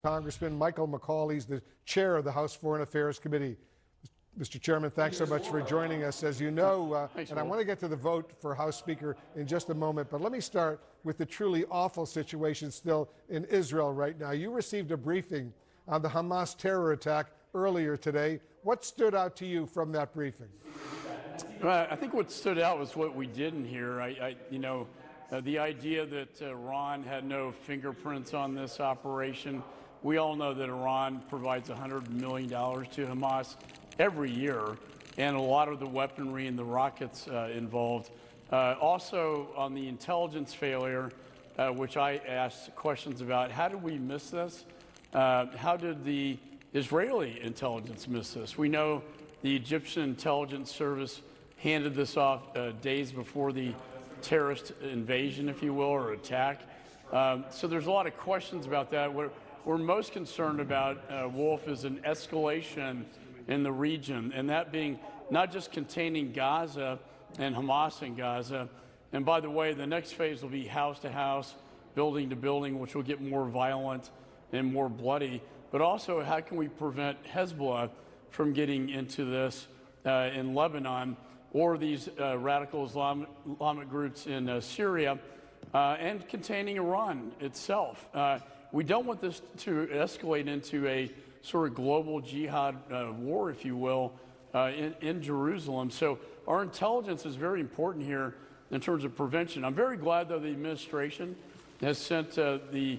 Congressman Michael McCaul. He's the chair of the House Foreign Affairs Committee. Mr. Chairman, thanks so much for joining us. As you know, and I want to get to the vote for House Speaker in just a moment, but let me start with the truly awful situation still in Israel right now. You received a briefing on the Hamas terror attack earlier today. What stood out to you from that briefing? I think what stood out was what we didn't hear. The idea that Iran had no fingerprints on this operation. We all know that Iran provides $100 million to Hamas every year, and a lot of the weaponry and the rockets involved. Also, on the intelligence failure, which I asked questions about, how did we miss this? How did the Israeli intelligence miss this? We know the Egyptian intelligence service handed this off days before the terrorist invasion, if you will, or attack. So there's a lot of questions about that. What we're most concerned about, Wolf, is an escalation in the region, and that being not just containing Gaza and Hamas in Gaza. And by the way, the next phase will be house to house, building to building, which will get more violent and more bloody. But also, how can we prevent Hezbollah from getting into this in Lebanon, or these radical Islamic groups in Syria, and containing Iran itself? We don't want this to escalate into a sort of global jihad war, if you will, in Jerusalem. So our intelligence is very important here in terms of prevention. I'm very glad, though, the administration has sent both the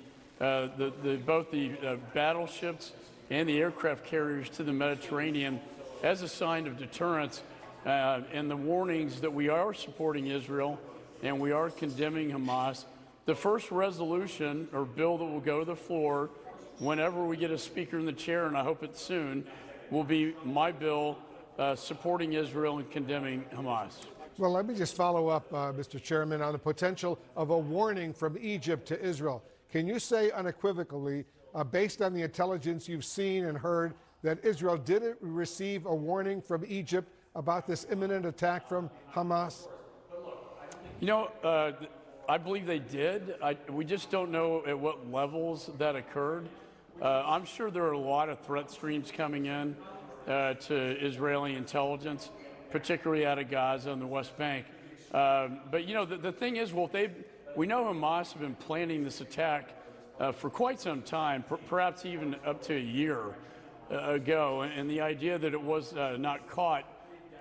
battleships and the aircraft carriers to the Mediterranean as a sign of deterrence, and the warnings that we are supporting Israel and we are condemning Hamas. The first resolution or bill that will go to the floor whenever we get a speaker in the chair, and I hope it's soon, will be my bill supporting Israel and condemning Hamas. Well, let me just follow up, Mr. Chairman, on the potential of a warning from Egypt to Israel. Can you say unequivocally, based on the intelligence you've seen and heard, that Israel didn't receive a warning from Egypt about this imminent attack from Hamas? You know, I believe they did. We just don't know at what levels that occurred. I'm sure there are a lot of threat streams coming in to Israeli intelligence, particularly out of Gaza and the West Bank. But, you know, the thing is, well, we know Hamas have been planning this attack for quite some time, perhaps even up to a year ago. And the idea that it was not caught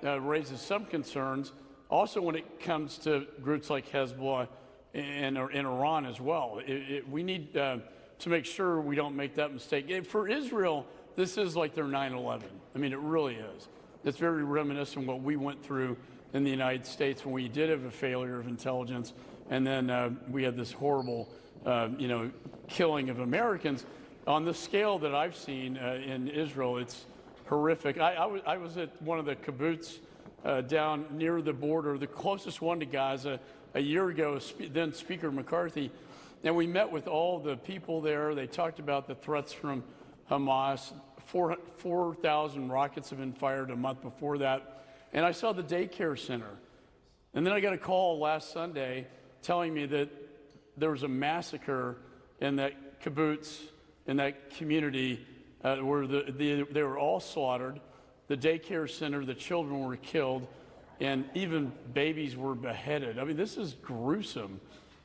raises some concerns. Also, when it comes to groups like Hezbollah and Iran as well, we need to make sure we don't make that mistake. For Israel, this is like their 9/11. I mean, it really is. It's very reminiscent of what we went through in the United States when we did have a failure of intelligence, and then we had this horrible, killing of Americans. On the scale that I've seen in Israel, it's horrific. I was at one of the kibbutz down near the border, the closest one to Gaza, a year ago, then Speaker McCarthy, and we met with all the people there. They talked about the threats from Hamas. 4,000 rockets have been fired a month before that. And I saw the daycare center. And then I got a call last Sunday telling me that there was a massacre in that kibbutz, in that community, where they were all slaughtered. The daycare center, the children were killed, and even babies were beheaded. I mean, this is gruesome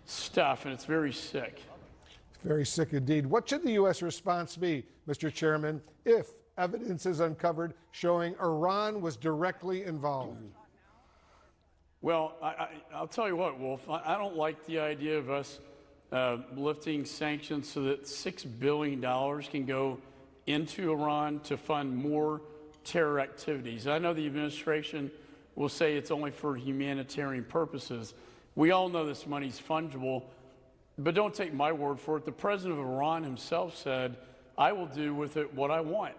stuff, and it's very sick. It's very sick indeed. What should the U.S. response be, Mr. Chairman, if evidence is uncovered showing Iran was directly involved? Well, I'll tell you what, Wolf, I don't like the idea of us lifting sanctions so that $6 billion can go into Iran to fund more terror activities. I know the administration will say it's only for humanitarian purposes. We all know this money's fungible, but don't take my word for it. The president of Iran himself said, I will do with it what I want.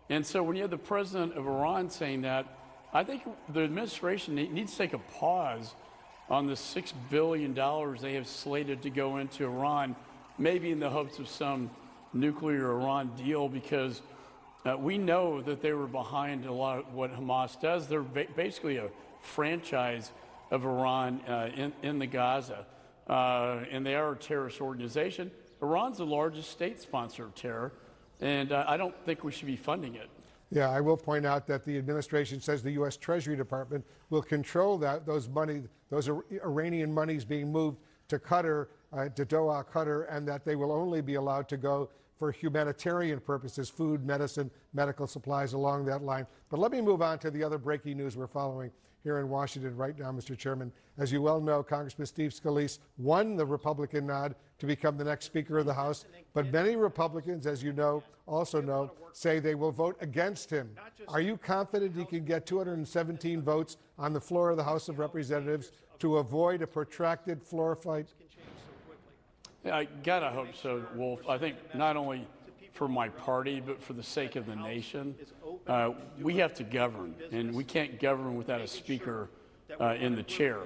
And so when you have the president of Iran saying that, I think the administration needs to take a pause on the $6 billion they have slated to go into Iran, maybe in the hopes of some nuclear Iran deal, because we know that they were behind a lot of what Hamas does. They're basically a franchise of Iran in the Gaza, and they are a terrorist organization. Iran's the largest state sponsor of terror, and I don't think we should be funding it. Yeah, I will point out that the administration says the U.S. Treasury Department will control those Iranian monies being moved to Qatar, to Doha, Qatar, and that they will only be allowed to go for humanitarian purposes, food, medicine, medical supplies along that line. But let me move on to the other breaking news we're following here in Washington right now, Mr. Chairman. As you well know, Congressman Steve Scalise won the Republican nod to become the next Speaker of the House, but many Republicans, as you know, also know, say they will vote against him. Are you confident he can get 217 votes on the floor of the House of Representatives to avoid a protracted floor fight? Yeah, I gotta hope so, Wolf. I think not only for my party, but for the sake of the nation, we have to govern, and we can't govern without a speaker in the chair.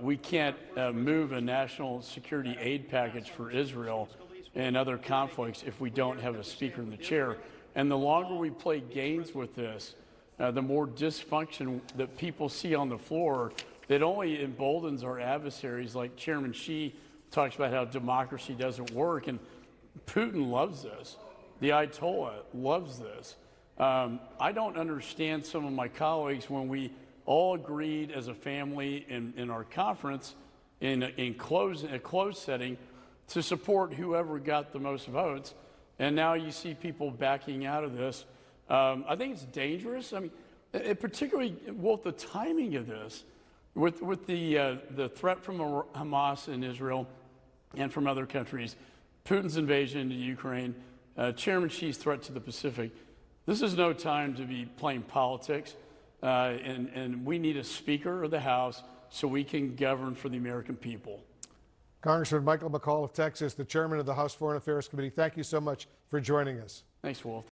We can't move a national security aid package for Israel and other conflicts if we don't have a speaker in the chair. And the longer we play games with this, the more dysfunction that people see on the floor that only emboldens our adversaries. Like Chairman Xi talks about how democracy doesn't work, and Putin loves this. The Ayatollah loves this. I don't understand some of my colleagues when we all agreed as a family in our conference in a closed setting to support whoever got the most votes, and now you see people backing out of this. I think it's dangerous. I mean, particularly, Wolf, the timing of this, with the threat from Hamas in Israel and from other countries, Putin's invasion into Ukraine, Chairman Xi's threat to the Pacific. This is no time to be playing politics, and we need a Speaker of the House so we can govern for the American people. Congressman Michael McCaul of Texas, the chairman of the House Foreign Affairs Committee, thank you so much for joining us. Thanks, Wolf.